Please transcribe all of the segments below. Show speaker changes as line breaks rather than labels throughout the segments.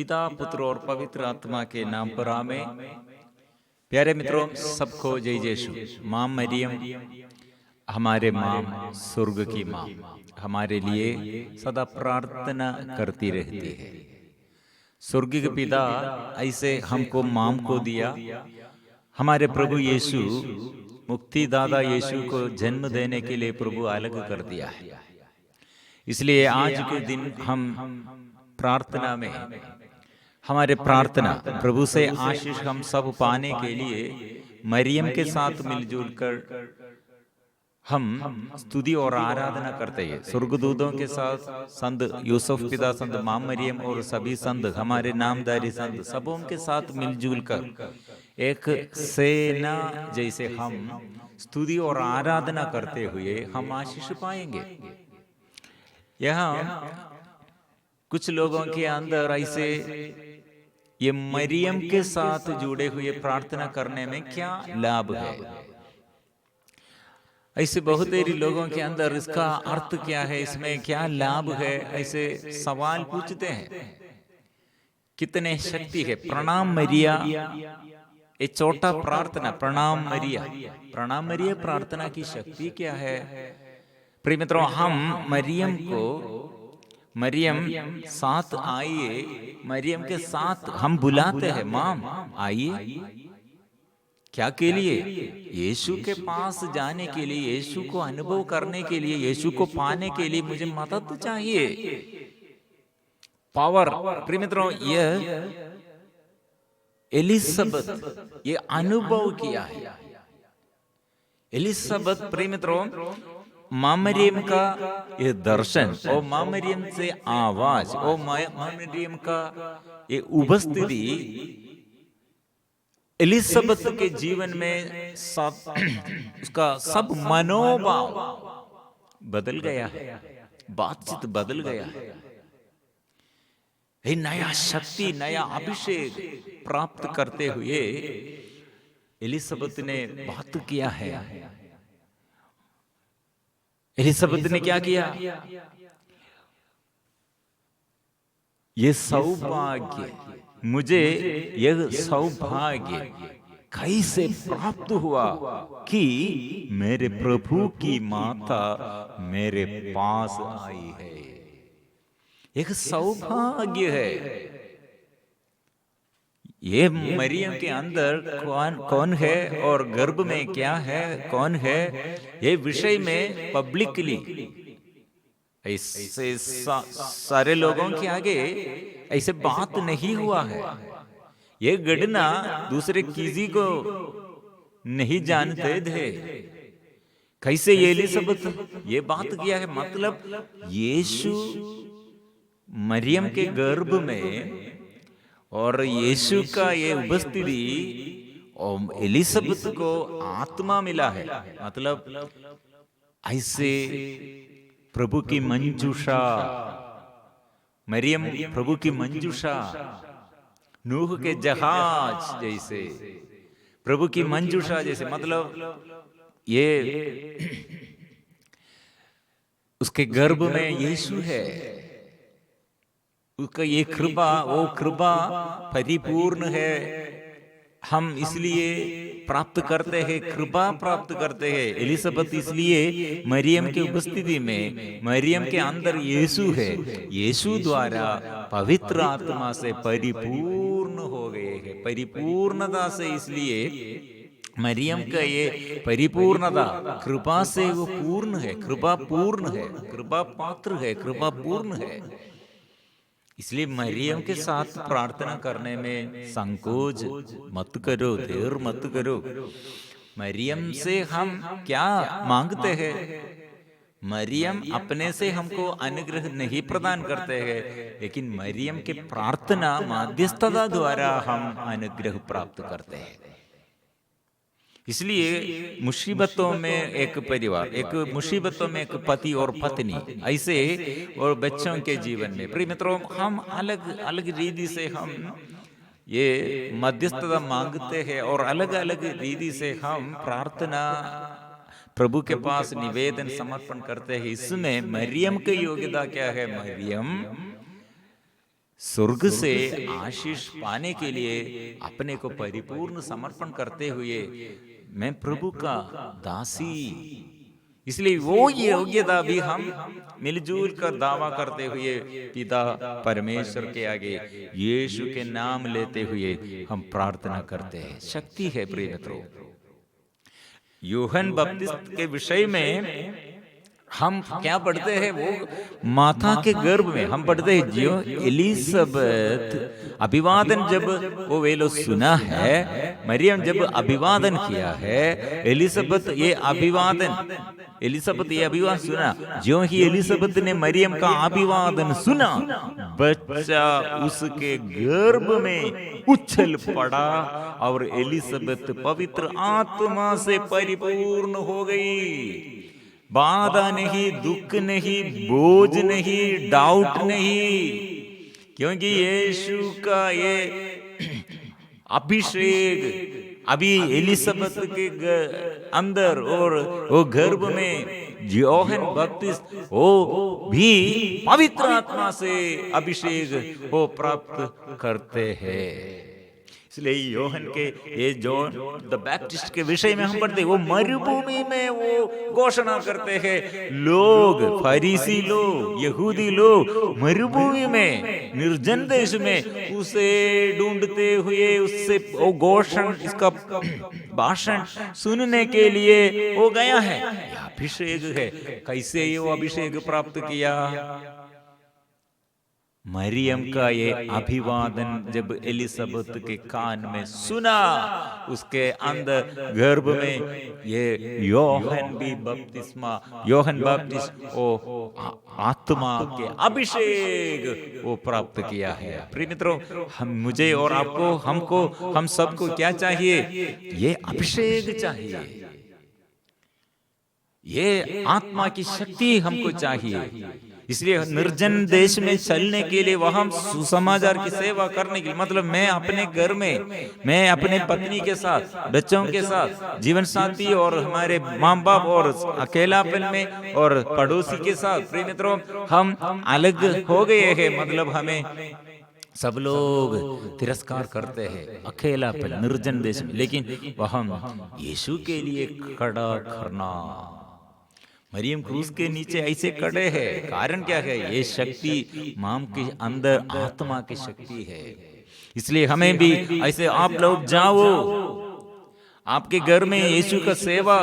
पिता, पुत्र और पवित्र आत्मा के नाम पर आमेन। प्यारे मित्रों, सबको जय यीशु। माँ मरियम हमारे माँ, स्वर्ग की माँ, हमारे लिए सदा प्रार्थना करती रहती है। स्वर्ग के पिता ऐसे हमको माँ को दिया। हमारे प्रभु यीशु, मुक्तिदाता यीशु को जन्म देने के लिए प्रभु अलग कर दिया है। इसलिए आज के दिन हम प्रार्थना में हमारे प्रार्थना प्रभु से आशीष हम सब पाने के लिए मरियम के साथ मिलजुल कर हम स्तुति और आराधना करते हैं। स्वर्गदूतों के साथ संत यूसुफ पिता, संत माँ मरियम और सभी संत, हमारे नामधारी संत, सबों के साथ मिलजुल कर एक सेना जैसे हम स्तुति और आराधना करते हुए हम आशीष पाएंगे। यहाँ कुछ लोगों के अंदर ऐसे ये मरियम के साथ जुड़े हुए प्रार्थना करने में क्या लाभ है, ऐसे बहुत सारे लोगों के अंदर इसका अर्थ क्या है, इसमें क्या लाभ है, ऐसे सवाल पूछते हैं। कितने शक्ति है प्रणाम मरिया, ये छोटा प्रार्थना प्रणाम मरिया, प्रणाम मरिया प्रार्थना की शक्ति क्या है। प्रिय मित्रों, हम मरियम को, मरियम साथ आइए, मरियम के साथ हम बुलाते हैं, माँ आइए। क्या के लिए? यीशु के पास जाने के लिए, यीशु को अनुभव करने के लिए, यीशु को पाने के लिए मुझे मदद चाहिए, पावर। प्रिय मित्रों, यह एलिजाबेथ ये अनुभव किया है। एलिजाबेथ, प्रिय मित्रों, माँ मरियम का ये दर्शन और माँ मरियम से आवाज और माँ मरियम का ये उपस्थिति एलिजाबेथ के जीवन में उसका सब मनोभाव बदल गया है, बातचीत बदल गया है। ये नया शक्ति, नया अभिषेक प्राप्त करते हुए एलिजाबेथ ने बात किया है। एलिजाबेथ ने क्या किया? ये सौभाग्य, मुझे यह सौभाग्य कैसे प्राप्त हुआ कि मेरे प्रभु की माता मेरे पास आई है। एक सौभाग्य है। ये मरियम के अंदर कौन है और गर्भ में क्या है, कौन है, ये विषय में पब्लिकली ऐसे सारे लोगों के आगे ऐसे बात नहीं हुआ है। ये घटना दूसरे किसी को नहीं जानते थे। कैसे ये एलिजाबेथ ये बात किया है, मतलब यीशु मरियम के गर्भ में और यीशु का ये उपस्थिति और एलिजाबेथ को आत्मा मिला है। मतलब ऐसे प्रभु की मंजूषा, मरियम प्रभु की मंजूषा, नूह के जहाज जैसे प्रभु की मंजूषा जैसे, मतलब ये उसके गर्भ में यीशु है, उसका ये कृपा, वो कृपा परिपूर्ण है। हम इसलिए प्राप्त करते हैं, कृपा प्राप्त करते हैं। एलिजाबेथ इसलिए मरियम की उपस्थिति में, मरियम के अंदर यीशु है, यीशु द्वारा पवित्र आत्मा से परिपूर्ण हो गए हैं, परिपूर्णता से। इसलिए मरियम का ये परिपूर्णता कृपा से वो पूर्ण है, कृपा पूर्ण है, कृपा पात्र है, कृपा पूर्ण है। इसलिए मरियम के साथ प्रार्थना करने में संकोच मत करो, देर मत करो। मरियम से हम क्या मांगते हैं? मरियम अपने से हमको अनुग्रह नहीं प्रदान करते हैं, लेकिन मरियम के प्रार्थना माध्यस्थता द्वारा हम अनुग्रह प्राप्त करते हैं। इसलिए मुसीबतों में एक परिवार, एक मुसीबतों में एक पति और पत्नी, ऐसे और बच्चों के जीवन में, प्रिय मित्रों, हम अलग अलग रीति से हम ये मध्यस्थता मांगते हैं और अलग अलग रीति से हम प्रार्थना प्रभु के पास निवेदन समर्पण करते हैं। इसमें मरियम की योग्यता क्या है? मरियम स्वर्ग से आशीष पाने के लिए अपने को परिपूर्ण समर्पण करते हुए मैं प्रभु का दासी, इसलिए वो योग्यता भी हम मिलजुल कर दावा करते हुए पिता परमेश्वर के आगे यीशु के नाम लेते हुए हम प्रार्थना करते हैं। शक्ति है प्रिय मित्रों। यूहन्ना बपतिस्मा के विषय में हम क्या पढ़ते हैं, वो माता के गर्भ में हम पढ़ते हैं जो एलिजाबेथ अभिवादन जब वो वे लोग सुना है, मरियम जब अभिवादन किया है, एलिजाबेथ ये अभिवादन सुना, जो ही एलिजाबेथ ने मरियम का अभिवादन सुना, बच्चा उसके गर्भ में उछल पड़ा और एलिजाबेथ पवित्र आत्मा से परिपूर्ण हो गई। बाधा नहीं, दुख नहीं, बोझ नहीं, डाउट नहीं, क्योंकि यीशु का ये अभिषेक अभी एलिजाबेथ के अंदर और वो गर्भ में यूहन्ना बपतिस्मा वो भी पवित्र आत्मा से अभिषेक वो प्राप्त करते हैं। इसलिए यूहन्ना के ये जॉन द बैप्टिस्ट के विषय में हम पढ़ते हैं, वो मरुभूमि में वो घोषणा करते हैं, लोग फरीसी लोग यहूदी लोग मरुभूमि में निर्जन देश में उसे ढूंढते हुए उससे वो घोषण इसका भाषण सुनने के लिए वो गया है। यह अभिषेक है। कैसे ये वो अभिषेक प्राप्त किया? मरियम का ये अभिवादन जब एलिजाबेथ के कान में सुना, उसके अंदर गर्भ में ये यूहन्ना बपतिस्मा वो आत्मा के अभिषेक वो प्राप्त किया है। प्रिय मित्रों, हम मुझे और आपको हमको हम सबको क्या चाहिए? ये अभिषेक चाहिए, ये आत्मा की शक्ति हमको चाहिए। इसलिए निर्जन देश में चलने के लिए वहां सुसमाचार की सेवा करने के लिए, मतलब मैं अपने घर में, मैं अपने पत्नी के साथ, बच्चों के साथ, जीवन साथी और हमारे माँ बाप और अकेलापन में और पड़ोसी के साथ, प्रिय मित्रों, हम अलग हो गए हैं। मतलब हमें सब लोग तिरस्कार करते हैं, अकेलापन निर्जन देश में, लेकिन वहां यीशु के लिए खड़ा करना। मरियम क्रूस के नीचे ऐसे खड़े हैं, कारण क्या है? ये शक्ति माम के अंदर आत्मा की शक्ति है। इसलिए हमें भी ऐसे, आप लोग जाओ आपके घर में यीशु का सेवा,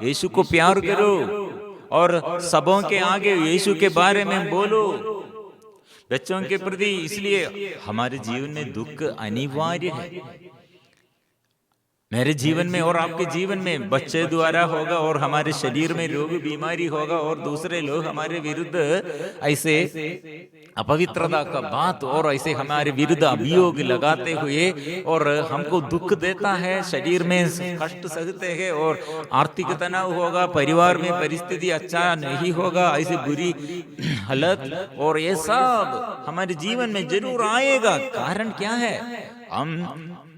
यीशु को प्यार करो और सबों के आगे यीशु के बारे में बोलो, बच्चों के प्रति। इसलिए हमारे जीवन में दुख अनिवार्य है। मेरे जीवन में और आपके जीवन में बच्चे द्वारा होगा और हमारे शरीर में रोग बीमारी होगा और दूसरे लोग हमारे विरुद्ध ऐसे अपवित्रता का बात और ऐसे हमारे विरुद्ध अभियोग लगाते हुए और हमको दुख देता है, शरीर में कष्ट सहते हैं और आर्थिक तनाव होगा, परिवार में परिस्थिति अच्छा नहीं होगा, ऐसी बुरी हालत और ये सब हमारे जीवन में जरूर आएगा। कारण क्या है? हम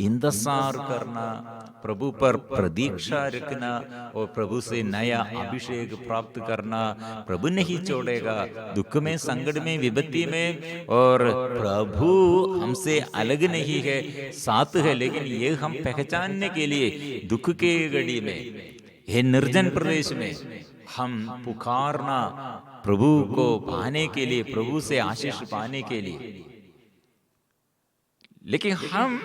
इंतजार करना, प्रभु पर प्रतीक्षा रखना और प्रभु से नया अभिषेक प्राप्त करना। प्रभु नहीं छोड़ेगा दुख में, संकट में, विपत्ति में, और प्रभु हमसे अलग नहीं है, साथ है। लेकिन ये हम पहचानने के लिए दुख के घड़ी में, ये निर्जन प्रदेश में हम पुकारना प्रभु को पाने के लिए, प्रभु से आशीष पाने के लिए। लेकिन हम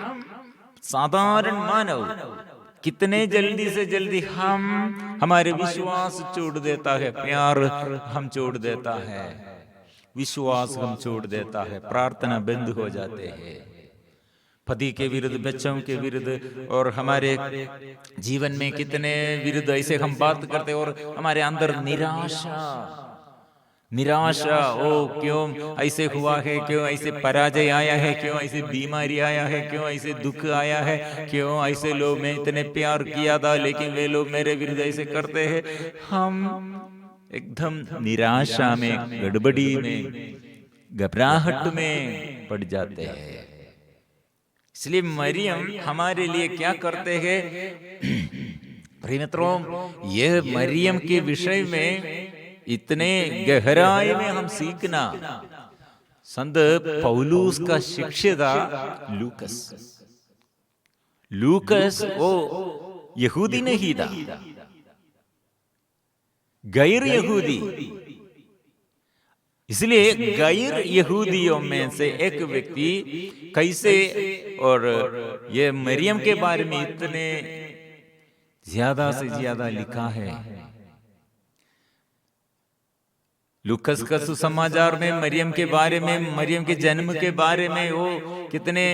साधारण मानव कितने जल्दी से जल्दी हमारे विश्वास छोड़ देता है, प्यार हम छोड़ देता है, विश्वास हम छोड़ देता है, प्रार्थना बंद हो जाते हैं, पति के विरुद्ध, बच्चों के विरुद्ध और हमारे जीवन में कितने विरुद्ध ऐसे हम बात करते और हमारे अंदर निराशा, ओ क्यों ऐसे हुआ है, क्यों ऐसे पराजय आया है, क्यों ऐसे बीमारी आया है, क्यों ऐसे दुख आया है, क्यों ऐसे लोग, मैं इतने प्यार किया था लेकिन वे लोग मेरे विरुद्ध ऐसे करते हैं। हम एकदम निराशा में, गड़बड़ी में, घबराहट में पड़ जाते हैं। इसलिए मरियम हमारे लिए क्या करते हैं? प्रिय मित्रों, यह मरियम के विषय में इतने गहराई में हम सीखना, संत पौलुस का शिष्य था लूकस। लूकस वो यहूदी नहीं था, गैर यहूदी। इसलिए गैर यहूदियों में से एक व्यक्ति कैसे, और ये मरियम के बारे में इतने ज्यादा से ज्यादा लिखा है। लूकस का सुसमाचार में मरियम के बारे में, मरियम के जन्म के बारे में वो कितने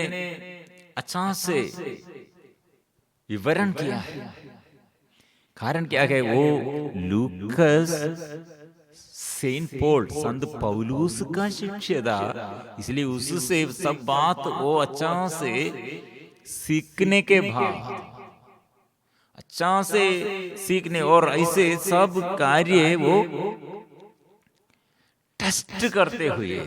अच्छा से विवरण किया है। कारण क्या है, वो लूकस सेंट पॉल संत पौलुस का शिष्य था, इसलिए उससे सब बात वो अच्छा से सीखने के भाव, अच्छा से सीखने और ऐसे सब कार्य वो टेस्ट करते हुए,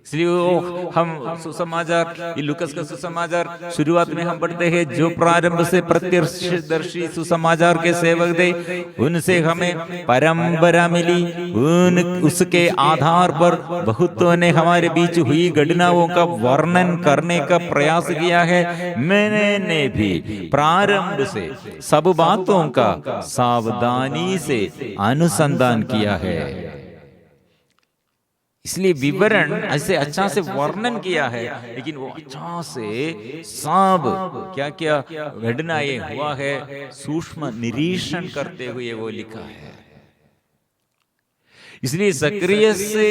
इसलिए वो हम सुसमाचार, ये लूकस का सुसमाचार शुरुआत में हम पढ़ते हैं, जो प्रारंभ से प्रत्यक्षदर्शी सुसमाचार के सेवक थे, उनसे हमें परंपरा मिली, उसके आधार पर बहुतों ने हमारे बीच हुई घटनाओं का वर्णन करने का प्रयास किया है। मैंने भी प्रारंभ से सब बातों का सावधानी से अनुसंधान किया है। इसलिए विवरण ऐसे अच्छा से वर्णन किया है, लेकिन वो अच्छा से सब क्या क्या घटनाएं हुआ है सूक्ष्म निरीक्षण करते हुए वो लिखा है। इसलिए जकरिया से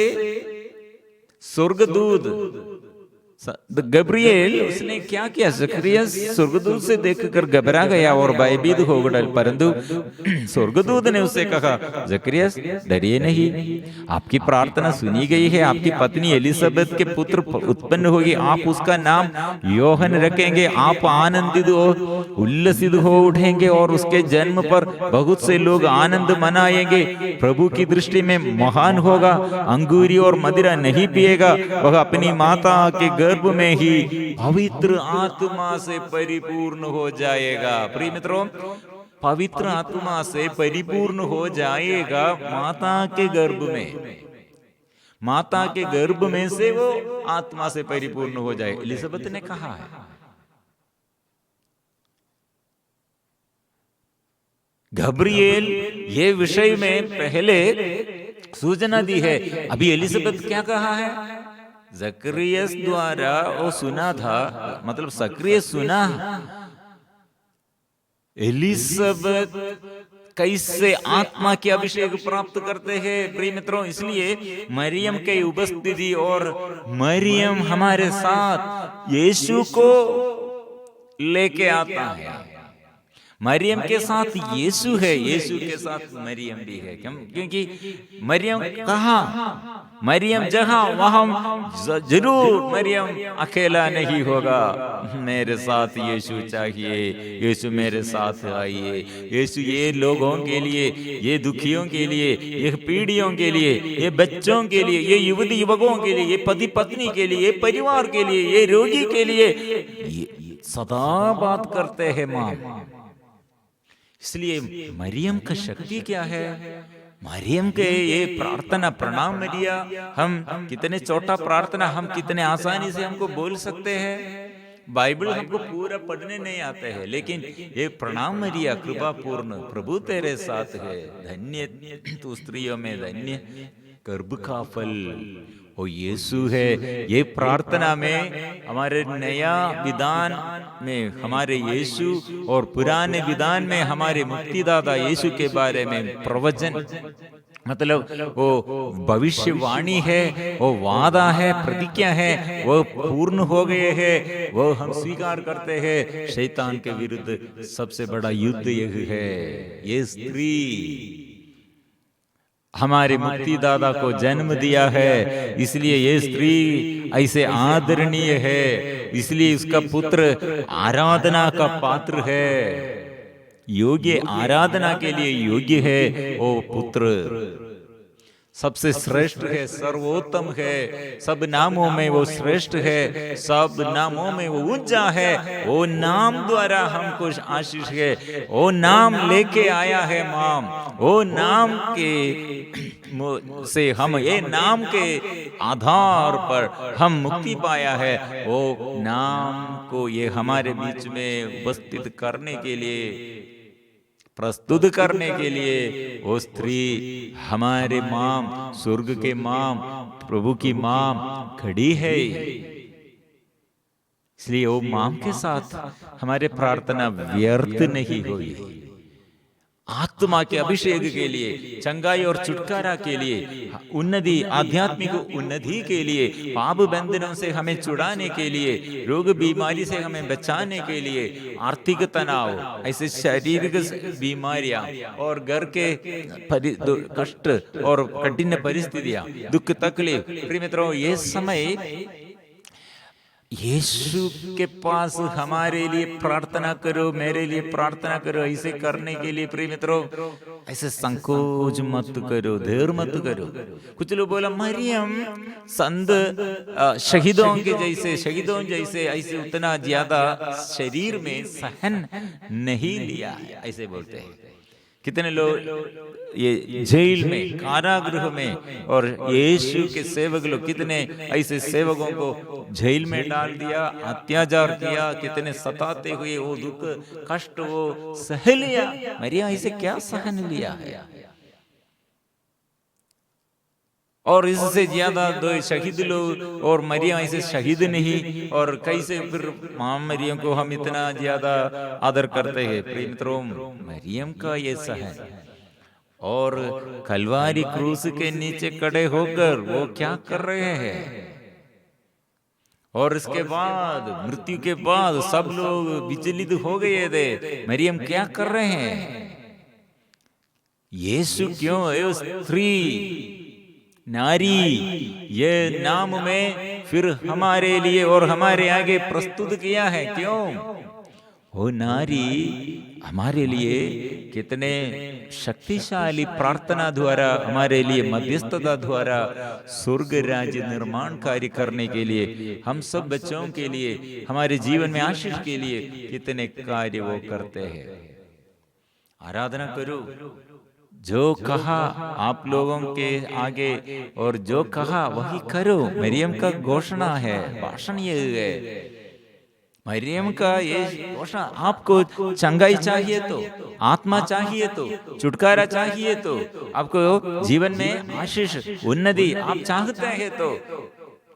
स्वर्गदूत गब्रिएल उसने क्या किया, जकरिया स्वर्गदूत से देखकर घबरा गया और भयभीत हो गया, परंतु स्वर्गदूत ने उससे कहा, जकरिया डरिए नहीं, आपकी प्रार्थना सुनी गई है, आपकी पत्नी एलिजाबेथ के पुत्र उत्पन्न होगी, आप उसका नाम योहन रखेंगे, आप आनंदित और उल्लसित हो उठेंगे और उसके जन्म पर बहुत से लोग आनंद मनाएंगे। प्रभु की दृष्टि में महान होगा, अंगूरी और मदिरा नहीं पिएगा, वह अपनी माता के गर्भ में ही पवित्र आत्मा से परिपूर्ण हो जाएगा। प्रिय मित्रों, पवित्र आत्मा से परिपूर्ण हो जाएगा माता के गर्भ में, माता के गर्भ में से वो आत्मा से परिपूर्ण हो जाए, एलिजाबेथ ने कहा है। गब्रिएल ये विषय में पहले सूचना दी है। अभी एलिजाबेथ क्या कहा है, जकरिया द्वारा वो सुना था, मतलब जकरिया सुना एलिजाबेथ कैसे आत्मा के अभिषेक प्राप्त करते हैं। प्रिय मित्रों, इसलिए मरियम के उपस्थिति और मरियम हमारे साथ यीशु को लेके आता है। मरियम के साथ यीशु है, यीशु के साथ मरियम भी है। क्योंकि मरियम कहाँ, मरियम जहां वहां जरूर मरियम अकेला नहीं होगा, मेरे साथ यीशु चाहिए, यीशु मेरे साथ आइए। यीशु ये लोगों के लिए, ये दुखियों के लिए, ये पीढ़ियों के लिए, ये बच्चों के लिए, ये युवती युवकों के लिए, ये पति पत्नी के लिए, ये परिवार के लिए, ये रोगी के लिए ये सदा बात करते हैं मां। इसलिए मरियम का शक्ति क्या है, मरियम के ये प्रार्थना, प्रणाम मरिया, हम कितने छोटा प्रार्थना हम कितने आसानी से हमको बोल सकते हैं। बाइबल हमको पूरा पढ़ने नहीं आते हैं, लेकिन ये प्रणाम मरिया कृपा पूर्ण प्रभु तेरे साथ है, धन्य तू स्त्रियों में, धन्य गर्भ का फल वो यीशु है। ये प्रार्थना में हमारे नया विधान में हमारे यीशु और पुराने विधान में हमारे मुक्तिदाता यीशु के बारे में प्रवचन, मतलब वो भविष्यवाणी है, वो वादा है, प्रतिज्ञा है, वो पूर्ण हो गए हैं, वो हम स्वीकार करते हैं। शैतान के विरुद्ध सबसे बड़ा युद्ध यही है। ये स्त्री हमारे मुक्तिदाता को जन्म दिया है, इसलिए ये स्त्री ऐसे आदरणीय है, इसलिए उसका पुत्र आराधना का पात्र है, योग्य, आराधना के लिए योग्य है वो पुत्र। सबसे श्रेष्ठ है, सर्वोत्तम है, सब नामों में वो श्रेष्ठ है, सब नामों में वो ऊंचा है। वो नाम द्वारा हमको आशीष है, वो नाम लेके आया है माम। वो नाम के से हम, ये नाम के आधार पर हम मुक्ति पाया है। वो नाम को ये हमारे बीच में उपस्थित करने के लिए, प्रस्तुत करने के लिए वो स्त्री हमारे माम, स्वर्ग के माम, प्रभु की माम खड़ी है। इसलिए वो माम के साथ हमारे प्रार्थना व्यर्थ नहीं हुई। आत्मा के अभिषेक के लिए, चंगाई और छुटकारा के लिए, उन्नति, आध्यात्मिक उन्नति के लिए, पाप बंधनों से हमें छुड़ाने के लिए, रोग बीमारी से हमें बचाने के लिए, आर्थिक तनाव, ऐसे शारीरिक बीमारियां और घर के कष्ट और कठिन परिस्थितियां, दुख तकलीफ, प्रिय मित्रों, ये समय यीशु के पास हमारे लिए प्रार्थना करो, मेरे लिए प्रार्थना करो। ऐसे करने के लिए प्रिय मित्रों ऐसे संकोच मत करो, देर मत करो। कुछ लोग बोला मरियम संत शहीदों जैसे ऐसे उतना ज्यादा शरीर में सहन नहीं लिया है, ऐसे बोलते हैं। कितने लोग ये जेल में, कारागृह में, और यीशु के सेवक लोग, कितने ऐसे सेवकों को जेल में डाल दिया, अत्याचार किया, कितने सताते हुए वो दुख कष्ट वो सह लिया। मरियम ऐसे क्या सहन लिया है? और इससे ज्यादा दो शहीद लोग, और मरियम ऐसे शहीद नहीं, और कैसे फिर मां मरियम को हम इतना ज्यादा आदर करते हैं। प्रिय मित्रों, मरियम का ये सहन, और कलवारी क्रूस के नीचे खड़े होकर वो क्या कर रहे हैं, और इसके बाद मृत्यु के बाद सब लोग विचलित हो गए थे। मरियम क्या कर रहे हैं? यीशु क्यों है स्त्री नारी ये नाम में फिर हमारे लिए और हमारे आगे प्रस्तुत किया है? क्यों? वो नारी हमारे लिए कितने शक्तिशाली प्रार्थना द्वारा, हमारे लिए मध्यस्थता द्वारा स्वर्ग राज्य निर्माण कार्य करने के लिए, हम सब बच्चों के लिए, हमारे जीवन में आशीष के लिए कितने कार्य वो करते हैं। आराधना करो, जो कहा आप लोगों के आगे और जो कहा वही करो। मरियम का घोषणा है, भाषण ये है मरियम का ये घोषणा। आपको चंगाई चाहिए तो, आत्मा चाहिए तो, छुटकारा चाहिए तो, आपको जीवन में आशीष उन्नति आप चाहते हैं तो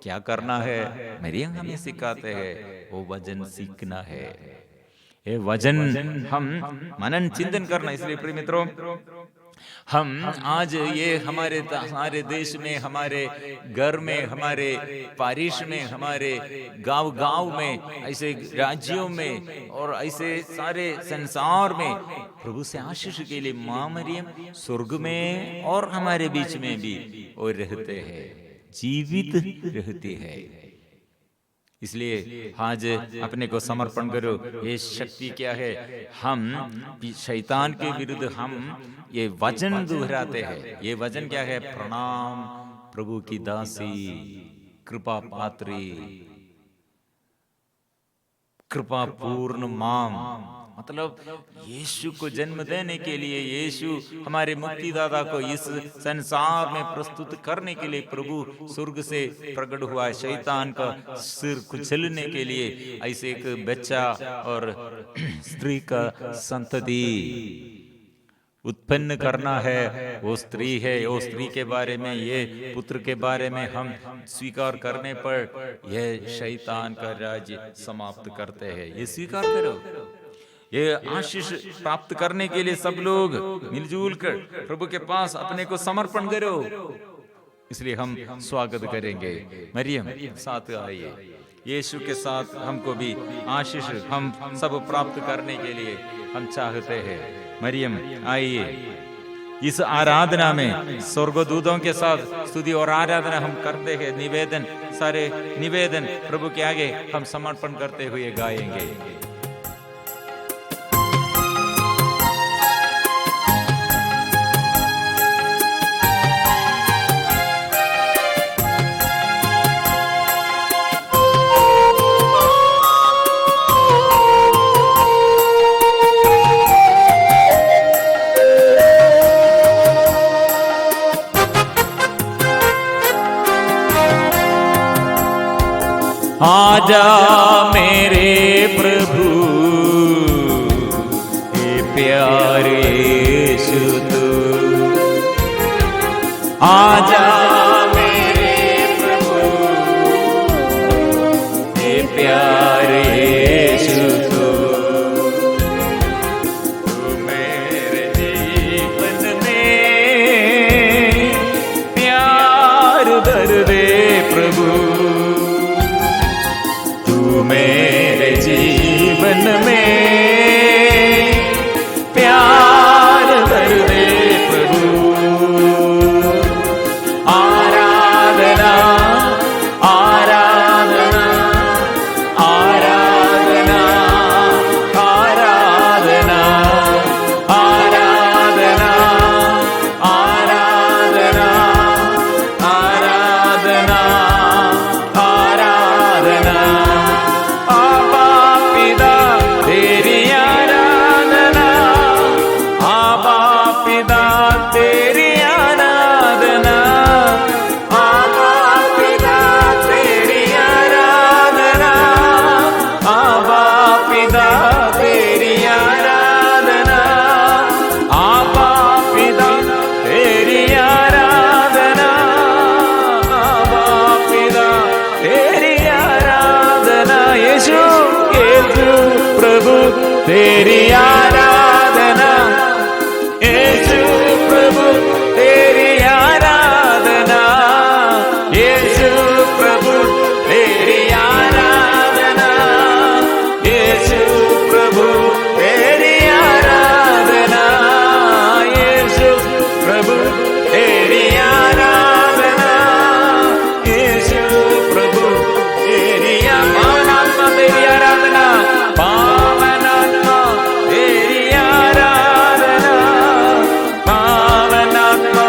क्या करना है? मरियम हमें सिखाते हैं, वो वचन सीखना है, ये वचन हम मनन चिंतन करना। इसलिए प्रिय मित्रों, हम आज ये हमारे देश में, हमारे घर में, हमारे पारिश में, हमारे गांव में, ऐसे राज्यों में और ऐसे सारे संसार में प्रभु से आशीष के लिए मां मरियम स्वर्ग में और हमारे बीच में भी वो रहते हैं, जीवित रहते हैं। इसलिए आज अपने को समर्पण करो। ये शक्ति क्या है? हम शैतान के विरुद्ध हम ये वचन दोहराते हैं। ये वचन क्या है? प्रणाम प्रभु की दासी, कृपा पात्री, कृपा पूर्ण माम। मतलब यीशु को जन्म देने के लिए, यीशु हमारे मुक्तिदाता को इस संसार में प्रस्तुत करने के लिए प्रभु स्वर्ग से प्रकट हुआ है, शैतान का सिर कुचलने के लिए। ऐसे एक बच्चा और स्त्री का संतति उत्पन्न करना है, वो स्त्री है। वो स्त्री के बारे में, ये पुत्र के बारे में हम स्वीकार करने पर यह शैतान का राज्य समाप्त करते हैं। ये स्वीकार करो। ये आशीष प्राप्त करने के लिए सब लोग मिलजुल कर प्रभु के पास अपने को समर्पण करो। इसलिए हम स्वागत करेंगे। मरियम साथ आइए, यीशु के साथ हमको भी आशीष हम सब प्राप्त करने के लिए हम चाहते हैं। मरियम आइए, इस आराधना में स्वर्गदूतों के साथ स्तुति और आराधना हम करते हैं। निवेदन, सारे निवेदन प्रभु के आगे हम समर्पण करते हुए गाएंगे। आजा मेरे प्रभु हे प्यारे यीशु तू, आजा मेरे प्रभु हे प्यारे यीशु तू, तू मेरे जीवन में प्यार भर दे प्रभु, तू मेरे जीवन में प्यार भर दे प्रभु। आराधना आराधना आराधना आराधना आराधना आराधना आराधना आराधना आबा पिता तेरी आराधना, आबा पिता तेरी आराधना, आबा पिता तेरी आराधना, आबा पिता तेरी आराधना, आबा पिता तेरी आराधना, आबा पिता तेरी आराधना। यीशु यीशु प्रभु तेरी आराधना, यीशु प्रभु तेरी आराधना, यीशु प्रभु तेरी आराधना, यीशु प्रभु तेरी आराधना, यीशु प्रभु तेरी आराधना, यीशु प्रभु तेरी पावनात्मा तेरी आराधना, पावनात्मा तेरी आराधना, पावनात्मा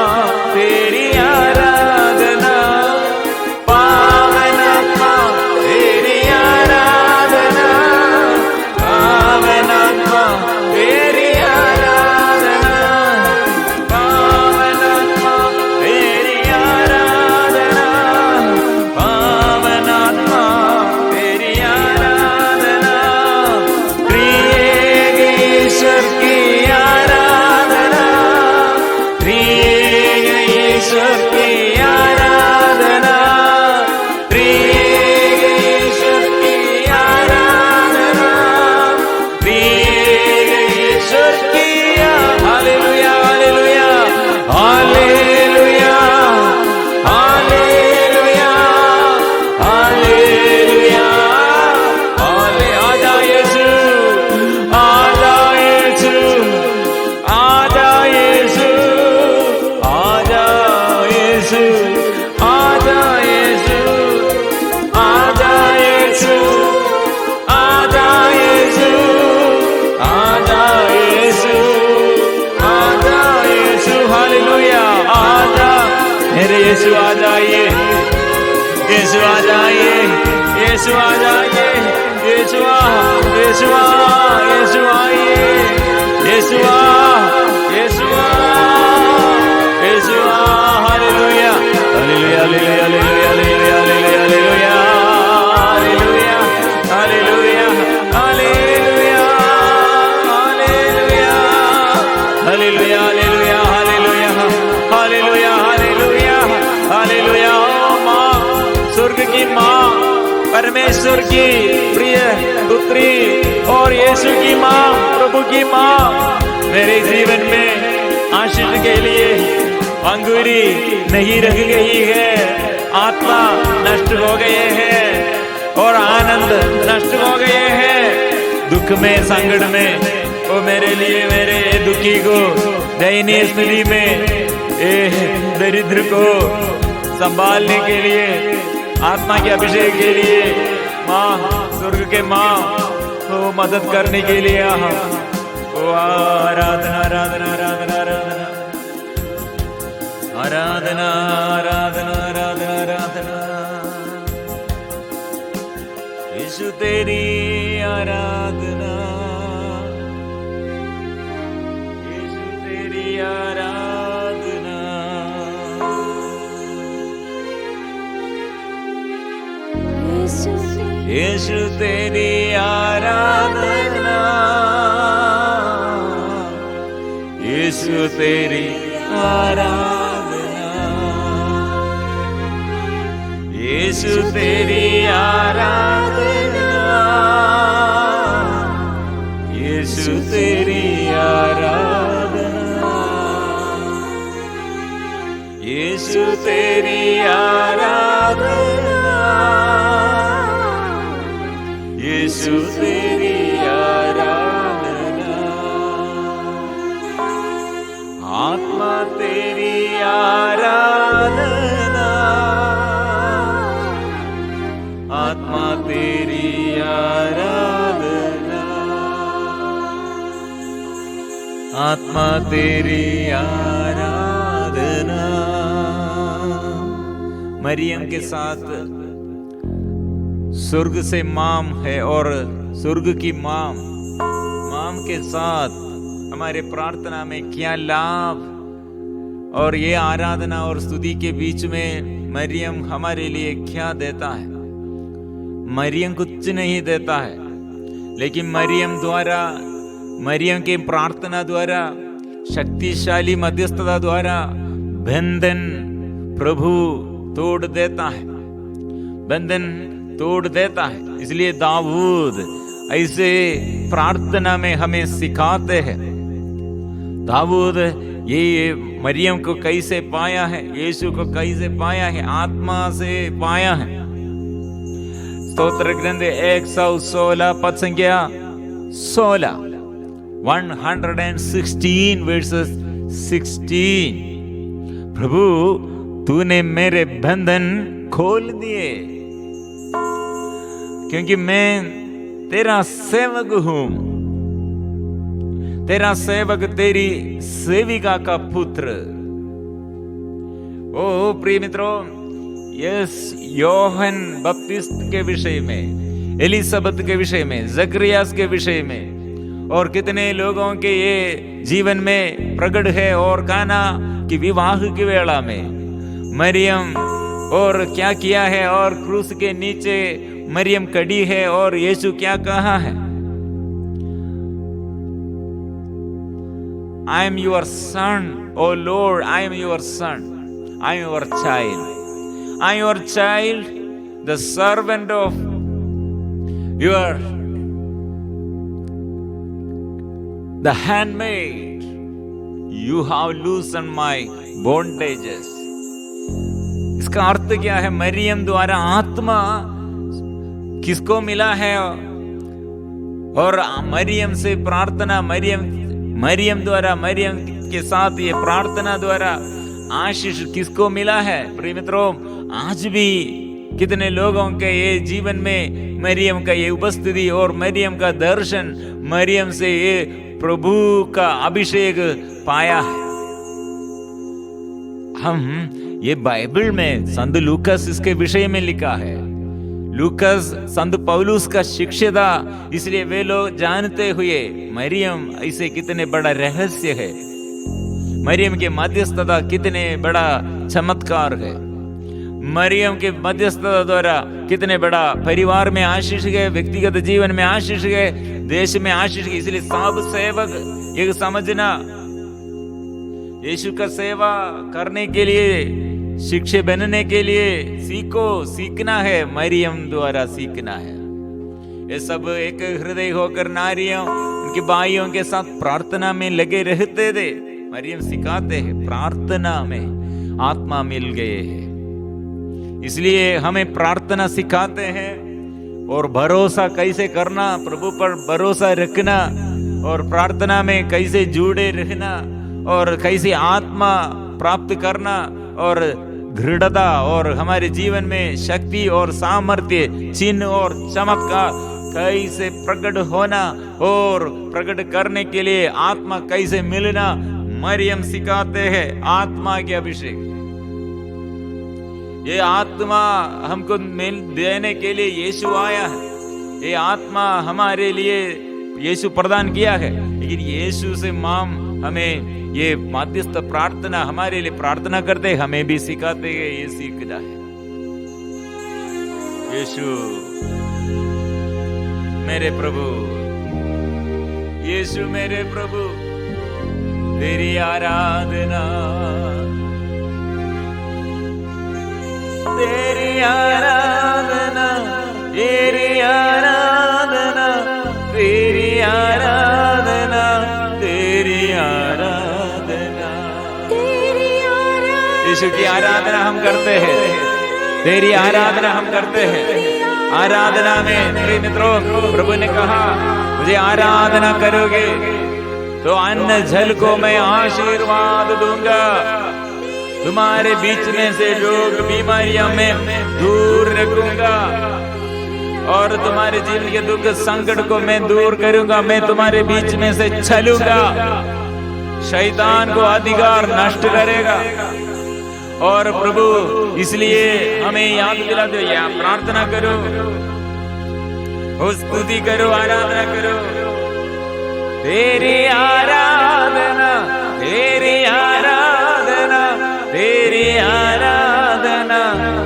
तेरी आराधना, पावनात्मा तेरी आराधना, पावनात्मा तेरी आराधना, पावनात्मा तेरी आराधना, पावनात्मा तेरी आराधना, त्रिएक ईश्वर की आराधना, त्रिएक ईश्वर की आराधना, त्रिएक ईश्वर की आराधना, त्रिएक ईश्वर की हालेलुया हालेलुया हालेलुया हालेलुया हालेलुया हाले। आजा यीशु, आजा यीशु, आजा यीशु, आजा यीशु, आजा यीशु, आजा यीशु, आजा यीशु, आजा यीशु, आजा यीशु, हालेलुया। आजा मेरे यीशु आ जाइए, यीशु आ जाइए, यीशु आ जाइए, यीशु आ, यीशु आ, यीशु आइए, यीशु आ, यीशु आ, यीशु आ, हालेलुया हालेलुया हालेलुया हालेलुया हालेलुया हालेलुया हालेलुया हालेलुया हालेलुया हालेलुया हालेलुया हालेलुया हालेलुया हालेलुया हालेलुया। ओ माँ, स्वर्ग की माँ, परमेश्वर की प्रिय पुत्री और यीशु की माँ, प्रभु की माँ, मेरे जीवन में आशीष के लिए अंगूरी नहीं रह गई है, आत्मा नष्ट हो गए हैं और आनंद नष्ट हो गए हैं। दुख में संकट में वो मेरे लिए, मेरे दुखी को, दयनीय स्थिति में दरिद्र को संभालने के लिए, आत्मा के अभिषेक के लिए माँ, स्वर्ग के माँ को मदद करने के लिए ओ आराधना आराधना आराधना आराधना आराधना आराधना आराधना आराधना। यीशु तेरी आराधना, यीशु तेरी आराधना, यीशु तेरी आराधना, यीशु तेरी आराधना, यीशु तेरी आराधना, यीशु तेरी आराधना, यीशु तेरी आराधना, यीशु तेरी आराधना, आत्मा तेरी आराधना, आत्मा तेरी आराधना, आत्मा तेरी आराधना। मरियम के साथ स्वर्ग से माम है और स्वर्ग की माम के साथ हमारे प्रार्थना में क्या लाभ, और ये आराधना और स्तुति के बीच में मरियम हमारे लिए क्या देता है। मरियम कुछ नहीं देता है, लेकिन मरियम के प्रार्थना द्वारा, शक्तिशाली मध्यस्थता द्वारा बंधन प्रभु तोड़ देता है, बंधन तोड़ देता है। इसलिए दाऊद ऐसे प्रार्थना में हमें सिखाते हैं। दाऊद ये मरियम को कैसे पाया है, यीशु को कैसे पाया है, आत्मा से पाया है। स्तोत्र ग्रंथ 116 पद संख्या 16, 116 वर्सेस 16। प्रभु तूने मेरे बंधन खोल दिए, क्योंकि मैं तेरा सेवक हूं, तेरा सेवक, तेरी सेविका का पुत्र। ओ प्रिय मित्रों, यस योहन बपतिस्त के विषय में, एलिजाबेथ के विषय में, जकरियास के विषय में, और कितने लोगों के ये जीवन में प्रकट है। और काना की विवाह की वेला में मरियम और क्या किया है, और क्रूस के नीचे मरियम खड़ी है और यीशु क्या कहा है, I am your son, O Lord, I am your son, I am your child, I am your child, the servant of your, the handmaid, you have loosened my bondages। इसका अर्थ क्या है? मरियम द्वारा आत्मा किसको मिला है, और मरियम से प्रार्थना, मरियम द्वारा, मरियम के साथ ये प्रार्थना द्वारा आशीष किसको मिला है? प्रिय मित्रों, आज भी कितने लोगों के ये जीवन में मरियम का ये उपस्थिति और मरियम का दर्शन, मरियम से ये प्रभु का अभिषेक पाया है। हम ये बाइबल में संत लूकास इसके विषय में लिखा है। लूकास संत पौलुस का शिष्य था, इसलिए वे लोग जानते हुए मरियम ऐसे कितने बड़ा रहस्य है, मरियम के मध्यस्थता कितने बड़ा चमत्कार है, मरियम के मध्यस्थता द्वारा कितने बड़ा परिवार में आशीष गए, व्यक्तिगत जीवन में आशीष गए, देश में आशीष गए। इसलिए सब सेवक ये समझना, यीशु का सेवा करने के लिए, शिक्षे बनने के लिए सीखना है, मरियम द्वारा सीखना है। ये सब एक हृदय होकर नारियों, उनके भाइयों के साथ प्रार्थना में लगे रहते थे। मरियम सिखाते हैं, प्रार्थना में आत्मा मिल गए हैं, इसलिए हमें प्रार्थना सिखाते हैं। और भरोसा कैसे करना, प्रभु पर भरोसा रखना, और प्रार्थना में कैसे जुड़े रहना, और कैसे आत्मा प्राप्त करना, और दृढ़ता, और हमारे जीवन में शक्ति और सामर्थ्य, चिन्ह और चमत्कार कैसे प्रकट होना, और प्रकट करने के लिए आत्मा कैसे मिलना, मरियम सिखाते हैं। आत्मा के अभिषेक, ये आत्मा हमको देने के लिए यीशु आया है। ये आत्मा हमारे लिए यीशु प्रदान किया है, लेकिन यीशु से माम हमें ये मध्यस्थ प्रार्थना हमारे लिए प्रार्थना करते, हमें भी सिखाते हैं। ये सीखना है। यीशु मेरे प्रभु, यीशु मेरे प्रभु, तेरी आराधना, तेरी आराधना, तेरी आराधना, तेरी आराधना, तेरी आराधना, यीशु की आराधना हम करते हैं, तेरी आराधना हम करते हैं। आराधना में प्रिय मित्रों, प्रभु ने कहा मुझे आराधना करोगे तो अन्न जल को मैं आशीर्वाद दूंगा, तुम्हारे बीच में से रोग बीमारियां मैं दूर रखूंगा, और तुम्हारे जीवन के दुख संकट को मैं दूर करूंगा। मैं तुम्हारे बीच में से चलूंगा, शैतान को अधिकार नष्ट करेगा। और प्रभु इसलिए हमें याद दिलाते, या प्रार्थना करो, स्तुति करो, आराधना करो। तेरी आराधना, तेरी आराधना, तेरी आराधना,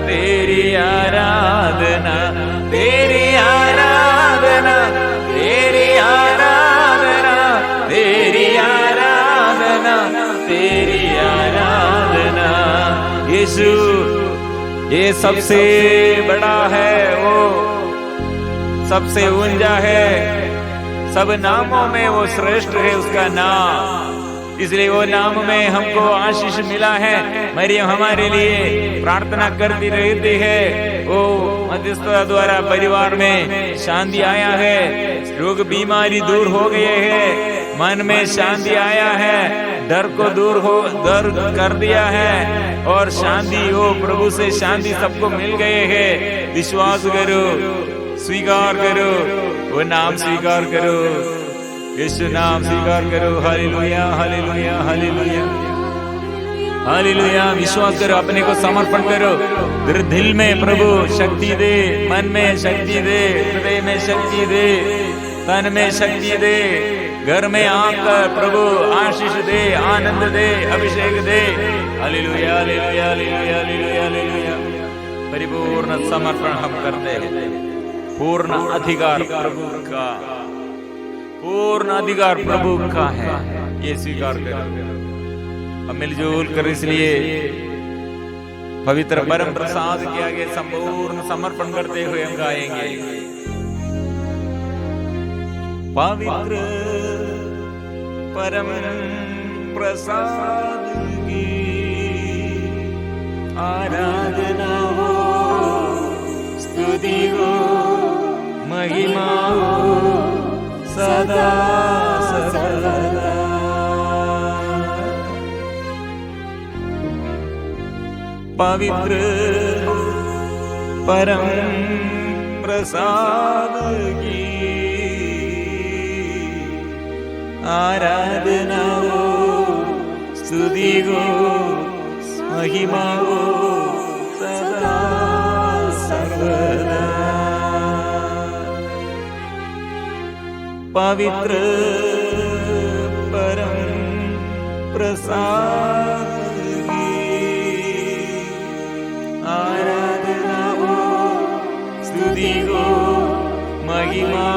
तेरी आराधना, तेरी आराधना, तेरी आराधना, तेरी आराधना, तेरी आराधना। यीशु ये सबसे बड़ा है, वो सबसे ऊंचा है, सब नामों में वो श्रेष्ठ है उसका नाम, इसलिए वो नाम में हमको आशीष मिला है। मरियम हमारे लिए प्रार्थना करती रहती है, वो मध्यस्थता द्वारा परिवार में शांति आया है, रोग बीमारी दूर हो गए हैं, मन में शांति आया है, डर को दूर कर दिया है, और शांति हो, प्रभु से शांति सबको मिल गए है। विश्वास करो, स्वीकार करो, वो नाम स्वीकार करो, यीशु नाम स्वीकार करो। हालेलुया, हालेलुया, हालेलुया, हालेलुया। विश्वास करो, अपने को समर्पण करो, दिल में प्रभु शक्ति दे, मन में शक्ति दे, हृदय में शक्ति दे, तन में शक्ति दे, घर में आकर प्रभु आशीष दे, आनंद दे, अभिषेक दे। हालेलुया, हालेलुया, हालेलुया, हालेलुया, हालेलुया। परिपूर्ण समर्पण हम करते हैं, पूर्ण अधिकार प्रभु का, पूर्ण अधिकार प्रभु का है, ये स्वीकार करो। हम मिलजुल कर इसलिए पवित्र परम प्रसाद के आगे संपूर्ण समर्पण करते हुए हम गाएंगे। पवित्र परम प्रसाद की आराधना हो, स्तुति हो, महिमा हो सदा सर्वदा। पवित्र परम प्रसाद की आराधना हो, स्तुति हो, महिमा हो सदा सर्वदा। पवित्र परम प्रसाद की आराधना हो, स्तुति हो, महिमा